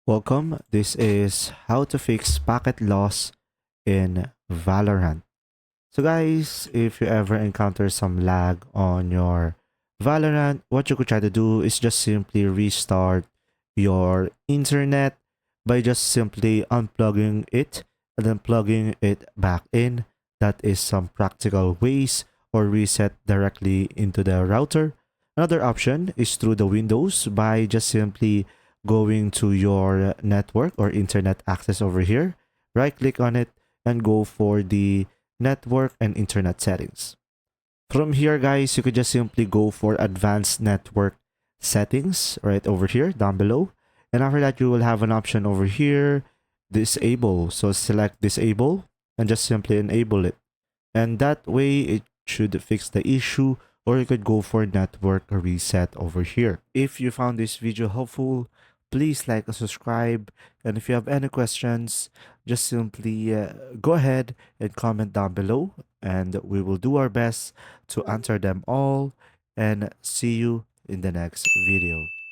Welcome. This is how to fix packet loss in Valorant. So guys, if you ever encounter some lag on your Valorant, what you could try to do is just simply restart your internet by just simply unplugging it and then plugging it back in. That is some practical ways, or reset directly into the router. Another option is through the Windows by just simply going to your network or internet access over here, right click on it and go for the network and internet settings. From here, guys, you could just simply go for advanced network settings right over here down below. And after that, you will have an option over here, disable. So select disable and just simply enable it. And that way it should fix the issue, or you could go for network reset over here. If you found this video helpful, please like and subscribe. And if you have any questions, just simply go ahead and comment down below, and we will do our best to answer them all. And see you in the next video.